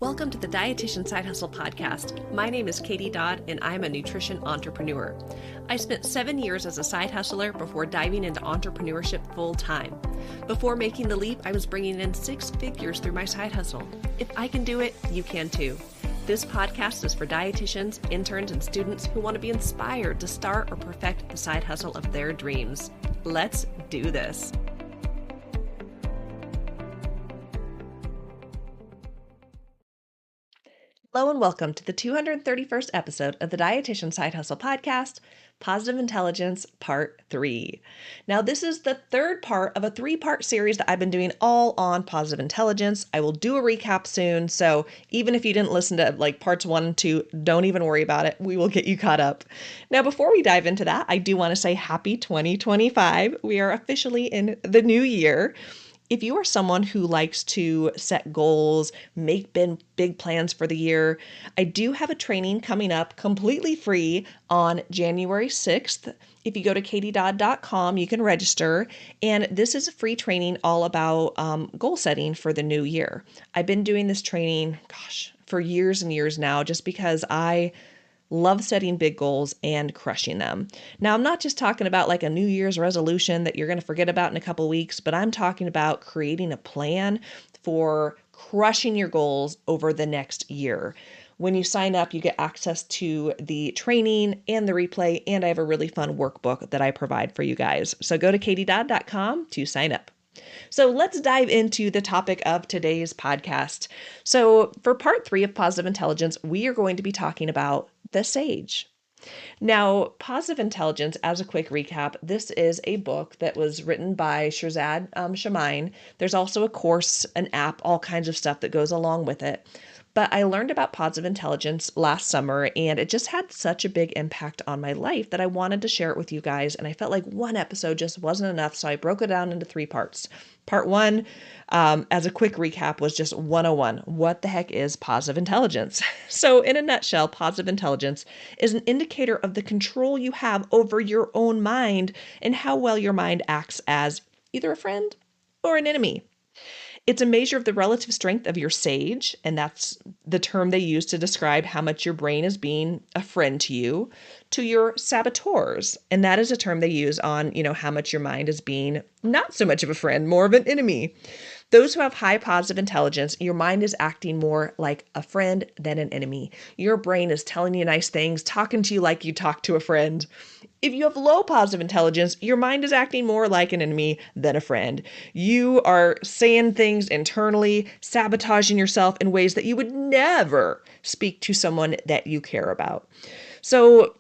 Welcome to the Dietitian Side Hustle podcast. My name is Katie Dodd, and I'm a nutrition entrepreneur. I spent 7 years as a side hustler before diving into entrepreneurship full time. Before making the leap, I was bringing in 6 figures through my side hustle. If I can do it, you can too. This podcast is for dietitians, interns, and students who want to be inspired to start or perfect the side hustle of their dreams. Let's do this. Hello and welcome to the 231st episode of the Dietitian Side Hustle podcast, Positive Intelligence Part 3. Now, this is the third part of a 3-part series that I've been doing all on positive intelligence. I will do a recap soon, so even if you didn't listen to parts 1 and 2, don't even worry about it. We will get you caught up. Now, before we dive into that, I do want to say happy 2025. We are officially in the new year. If you are someone who likes to set goals, make big plans for the year, I do have a training coming up completely free on January 6th. If you go to katiedodd.com, you can register. And this is a free training all about goal setting for the new year. I've been doing this training, for years and years now, just because I love setting big goals and crushing them. Now, I'm not just talking about like a New Year's resolution that you're going to forget about in a couple weeks, but I'm talking about creating a plan for crushing your goals over the next year. When you sign up, you get access to the training and the replay, and I have a really fun workbook that I provide for you guys. So go to katiedodd.com to sign up. So let's dive into the topic of today's podcast. So for part 3 of Positive Intelligence, we are going to be talking about the sage. Now, Positive Intelligence, as a quick recap, this is a book that was written by Shirzad Chamine. There's also a course, an app, all kinds of stuff that goes along with it. But I learned about positive intelligence last summer, and it just had such a big impact on my life that I wanted to share it with you guys. And I felt like one episode just wasn't enough, so I broke it down into 3 parts. Part 1, as a quick recap, was just 101. What the heck is positive intelligence? So in a nutshell, positive intelligence is an indicator of the control you have over your own mind and how well your mind acts as either a friend or an enemy. It's a measure of the relative strength of your sage, and that's the term they use to describe how much your brain is being a friend to you, to your saboteurs, and that is a term they use on, how much your mind is being not so much of a friend, more of an enemy. Those who have high positive intelligence, your mind is acting more like a friend than an enemy. Your brain is telling you nice things, talking to you like you talk to a friend. If you have low positive intelligence, your mind is acting more like an enemy than a friend. You are saying things internally, sabotaging yourself in ways that you would never speak to someone that you care about. So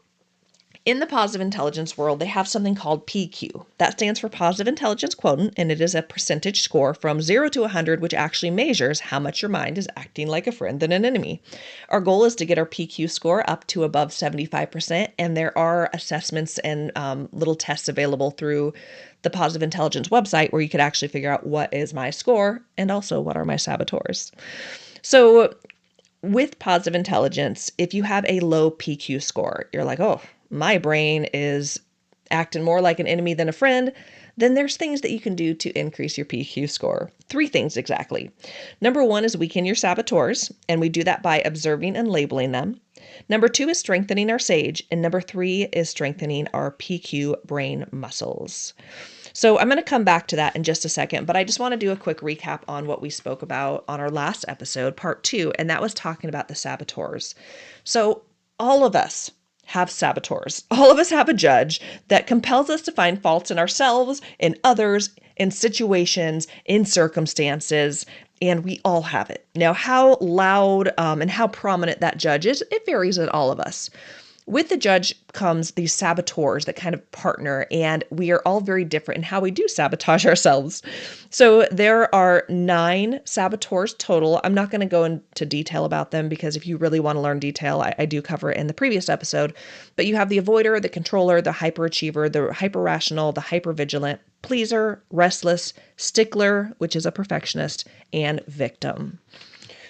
in the positive intelligence world, they have something called PQ. That stands for Positive Intelligence Quotient, and it is a percentage score from 0 to 100, which actually measures how much your mind is acting like a friend than an enemy. Our goal is to get our PQ score up to above 75%, and there are assessments and little tests available through the Positive Intelligence website where you could actually figure out what is my score and also what are my saboteurs. So with positive intelligence, if you have a low PQ score, you're like, oh, my brain is acting more like an enemy than a friend, then there's things that you can do to increase your PQ score. 3 things exactly. Number 1 is weaken your saboteurs, and we do that by observing and labeling them. Number 2 is strengthening our sage, and number 3 is strengthening our PQ brain muscles. So I'm going to come back to that in just a second, but I just want to do a quick recap on what we spoke about on our last episode, part 2, and that was talking about the saboteurs. So all of us have saboteurs. All of us have a judge that compels us to find faults in ourselves, in others, in situations, in circumstances, and we all have it. Now, how loud and how prominent that judge is, it varies in all of us. With the judge comes these saboteurs that kind of partner, and we are all very different in how we do sabotage ourselves. So there are 9 saboteurs total. I'm not going to go into detail about them because if you really want to learn detail, I do cover it in the previous episode. But you have the avoider, the controller, the hyperachiever, the hyperrational, the hypervigilant, pleaser, restless, stickler, which is a perfectionist, and victim.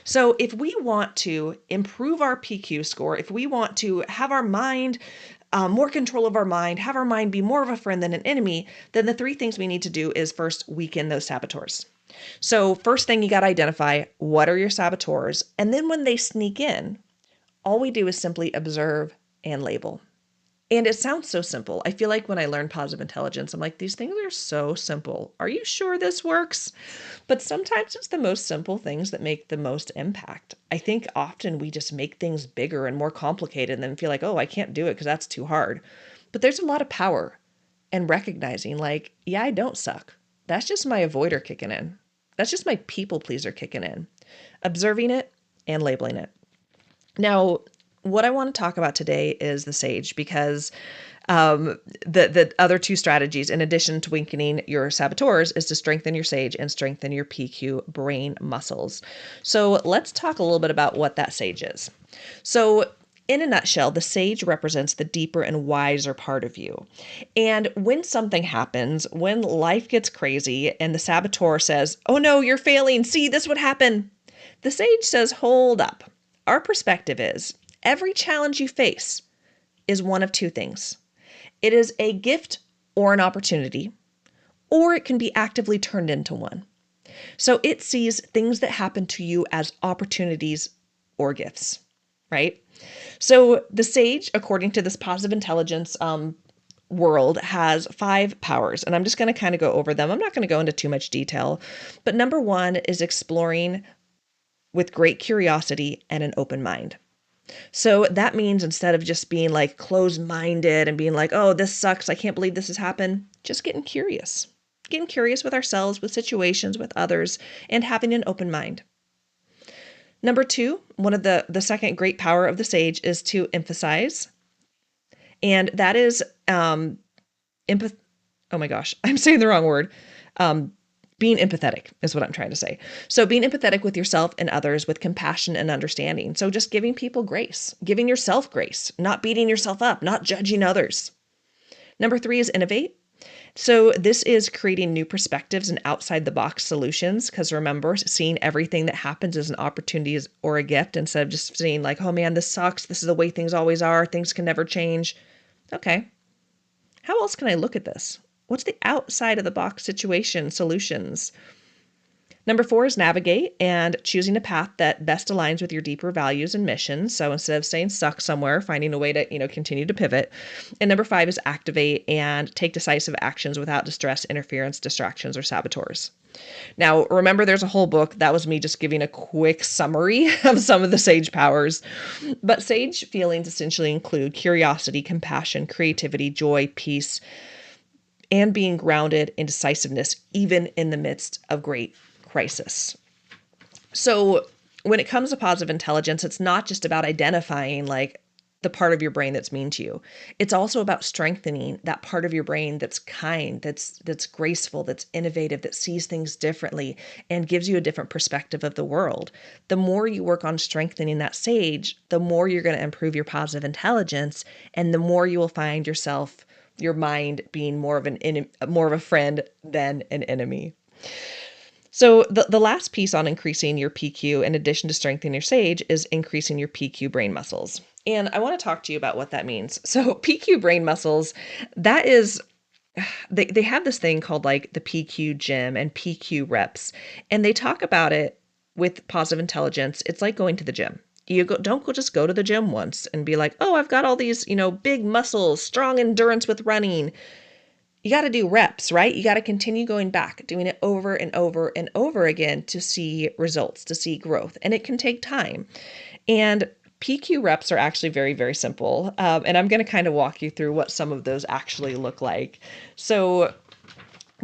So if we want to improve our PQ score, if we want to have our mind, more control of our mind, have our mind be more of a friend than an enemy, then the 3 things we need to do is first weaken those saboteurs. So first thing, you got to identify what are your saboteurs. And then when they sneak in, all we do is simply observe and label. And it sounds so simple. I feel like when I learned positive intelligence, I'm like, these things are so simple. Are you sure this works? But sometimes it's the most simple things that make the most impact. I think often we just make things bigger and more complicated and then feel like, oh, I can't do it because that's too hard. But there's a lot of power in recognizing, like, yeah, I don't suck. That's just my avoider kicking in. That's just my people pleaser kicking in. Observing it and labeling it. Now, what I want to talk about today is the sage, because the other two strategies, in addition to weakening your saboteurs, is to strengthen your sage and strengthen your PQ brain muscles. So let's talk a little bit about what that sage is. So in a nutshell, the sage represents the deeper and wiser part of you. And when something happens, when life gets crazy and the saboteur says, oh no, you're failing, see, this would happen, the sage says, hold up. Our perspective is every challenge you face is one of two things. It is a gift or an opportunity, or it can be actively turned into one. So it sees things that happen to you as opportunities or gifts, right? So the sage, according to this positive intelligence world, has 5 powers, and I'm just going to kind of go over them. I'm not going to go into too much detail, but number 1 is exploring with great curiosity and an open mind. So that means instead of just being like closed-minded and being like, oh, this sucks, I can't believe this has happened, just getting curious with ourselves, with situations, with others, and having an open mind. Number 2, one of the second great power of the sage is to emphasize. And that is empath. Oh my gosh, I'm saying the wrong word. Being empathetic is what I'm trying to say. So being empathetic with yourself and others with compassion and understanding. So just giving people grace, giving yourself grace, not beating yourself up, not judging others. Number 3 is innovate. So this is creating new perspectives and outside the box solutions. Because remember, seeing everything that happens as an opportunity or a gift instead of just seeing like, oh man, this sucks. This is the way things always are. Things can never change. Okay. How else can I look at this? What's the outside of the box situation solutions? Number 4 is navigate and choosing a path that best aligns with your deeper values and missions. So instead of staying stuck somewhere, finding a way to, continue to pivot. And number 5 is activate and take decisive actions without distress, interference, distractions, or saboteurs. Now, remember, there's a whole book. That was me just giving a quick summary of some of the sage powers. But sage feelings essentially include curiosity, compassion, creativity, joy, peace, and being grounded in decisiveness, even in the midst of great crisis. So when it comes to positive intelligence, it's not just about identifying like the part of your brain that's mean to you. It's also about strengthening that part of your brain that's kind, that's graceful, that's innovative, that sees things differently and gives you a different perspective of the world. The more you work on strengthening that sage, the more you're going to improve your positive intelligence, and the more you will find your mind being more of a friend than an enemy. So the last piece on increasing your PQ, in addition to strengthening your sage, is increasing your PQ brain muscles. And I want to talk to you about what that means. So PQ brain muscles, that is, they have this thing called like the PQ gym and PQ reps. And they talk about it with positive intelligence. It's like going to the gym. Don't just go to the gym once and be like, oh, I've got all these, big muscles, strong endurance with running. You got to do reps, right? You got to continue going back, doing it over and over and over again to see results, to see growth. And it can take time. And PQ reps are actually very, very simple. And I'm going to kind of walk you through what some of those actually look like. So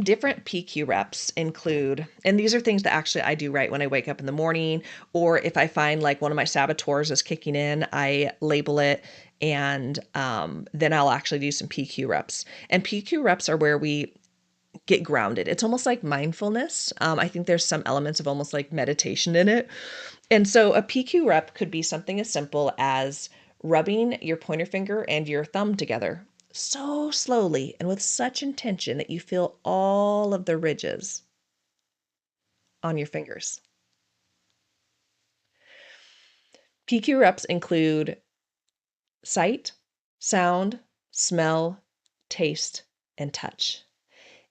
different PQ reps include, and these are things that actually I do right when I wake up in the morning, or if I find like one of my saboteurs is kicking in, I label it, and then I'll actually do some PQ reps. And PQ reps are where we get grounded. It's almost like mindfulness. I think there's some elements of almost like meditation in it. And so a PQ rep could be something as simple as rubbing your pointer finger and your thumb together so slowly and with such intention that you feel all of the ridges on your fingers. PQ reps include sight, sound, smell, taste, and touch.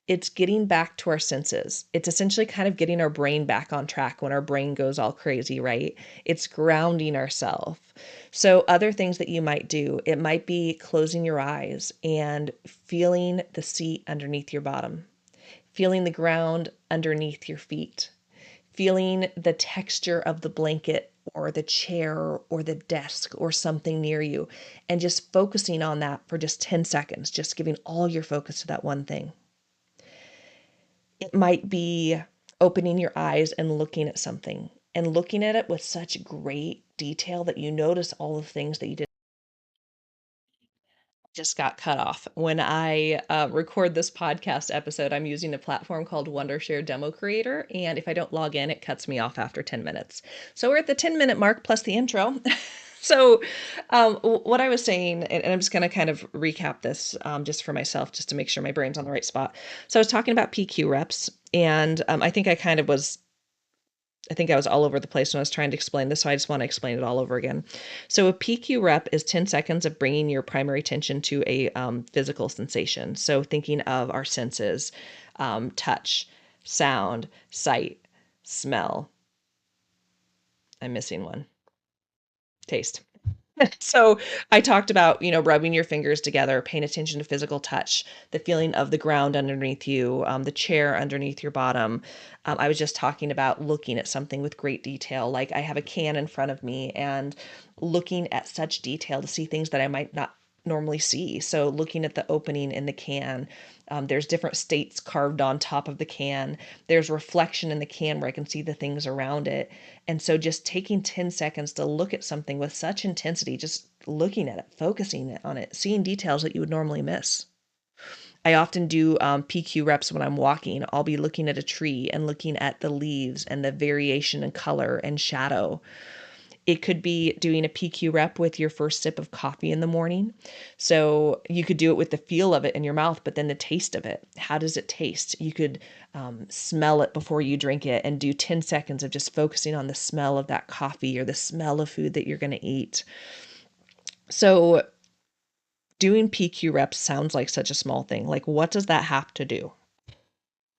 it's getting back to our senses. It's essentially kind of getting our brain back on track when our brain goes all crazy, right? It's grounding ourselves. So, other things that you might do, it might be closing your eyes and feeling the seat underneath your bottom, feeling the ground underneath your feet, feeling the texture of the blanket or the chair or the desk or something near you, and just focusing on that for just 10 seconds, just giving all your focus to that one thing. It might be opening your eyes and looking at something and looking at it with such great detail that you notice all the things that you did. Just got cut off. When I record this podcast episode, I'm using a platform called Wondershare Demo Creator. And if I don't log in, it cuts me off after 10 minutes. So we're at the 10-minute mark plus the intro. So what I was saying, and I'm just going to kind of recap this just for myself, just to make sure my brain's on the right spot. So I was talking about PQ reps, and I think I was all over the place when I was trying to explain this, so I just want to explain it all over again. So a PQ rep is 10 seconds of bringing your primary attention to a physical sensation. So thinking of our senses, touch, sound, sight, smell. I'm missing one. Taste. So I talked about, rubbing your fingers together, paying attention to physical touch, the feeling of the ground underneath you, the chair underneath your bottom. I was just talking about looking at something with great detail. Like I have a can in front of me and looking at such detail to see things that I might not normally see. So looking at the opening in the can, there's different states carved on top of the can. There's reflection in the can where I can see the things around it. And so just taking 10 seconds to look at something with such intensity, just looking at it, focusing on it, seeing details that you would normally miss. I often do PQ reps when I'm walking. I'll be looking at a tree and looking at the leaves and the variation in color and shadow. It could be doing a PQ rep with your first sip of coffee in the morning. So you could do it with the feel of it in your mouth, but then the taste of it. How does it taste? You could smell it before you drink it and do 10 seconds of just focusing on the smell of that coffee or the smell of food that you're going to eat. So doing PQ reps sounds like such a small thing. Like, what does that have to do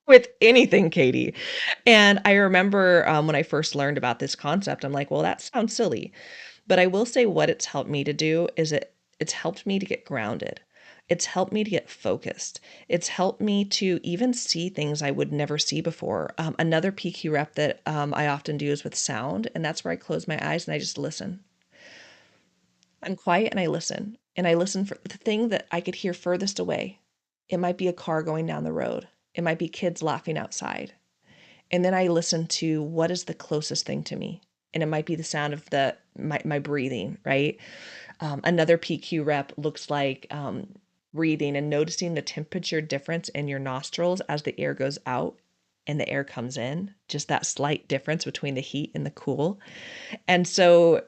with anything, Katie? And I remember when I first learned about this concept, I'm like, well, that sounds silly. But I will say what it's helped me to do is it's helped me to get grounded. It's helped me to get focused. It's helped me to even see things I would never see before. Another PQ rep that I often do is with sound, and that's where I close my eyes and I just listen. I'm quiet and I listen. And I listen for the thing that I could hear furthest away. It might be a car going down the road. It might be kids laughing outside. And then I listen to what is the closest thing to me. And it might be the sound of my breathing, right? Another PQ rep looks like breathing and noticing the temperature difference in your nostrils as the air goes out and the air comes in, just that slight difference between the heat and the cool. And so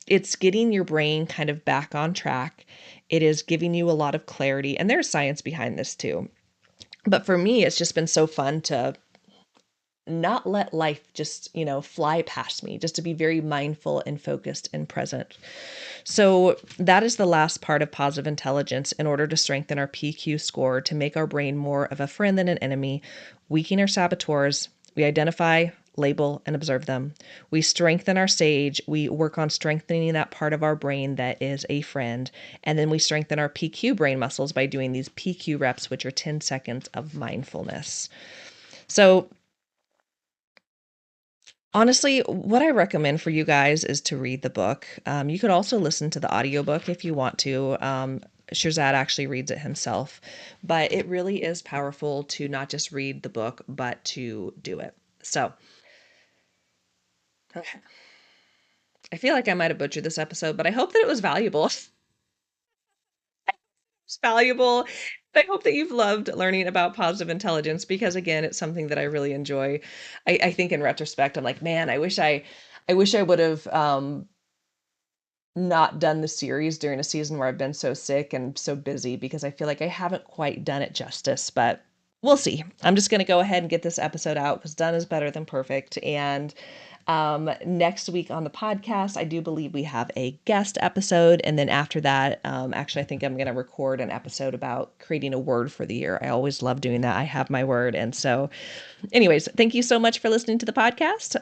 it's getting your brain kind of back on track. It is giving you a lot of clarity, and there's science behind this too. But for me, it's just been so fun to not let life just, fly past me, just to be very mindful and focused and present. So that is the last part of positive intelligence in order to strengthen our PQ score, to make our brain more of a friend than an enemy, weaken our saboteurs. We identify, label, and observe them. We strengthen our sage. We work on strengthening that part of our brain that is a friend. And then we strengthen our PQ brain muscles by doing these PQ reps, which are 10 seconds of mindfulness. So honestly, what I recommend for you guys is to read the book. You could also listen to the audiobook if you want to. Shirzad actually reads it himself, but it really is powerful to not just read the book, but to do it. So, okay. I feel like I might have butchered this episode, but I hope that it was valuable. It's valuable. I hope that you've loved learning about positive intelligence because, again, it's something that I really enjoy. I think in retrospect, I'm like, man, I wish I would have not done the series during a season where I've been so sick and so busy, because I feel like I haven't quite done it justice, but we'll see. I'm just going to go ahead and get this episode out because done is better than perfect. And Next week on the podcast, I do believe we have a guest episode. And then after that, actually, I think I'm going to record an episode about creating a word for the year. I always love doing that. I have my word. And so anyways, thank you so much for listening to the podcast.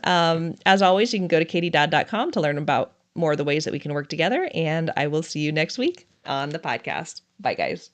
As always, you can go to katiedodd.com to learn about more of the ways that we can work together. And I will see you next week on the podcast. Bye, guys.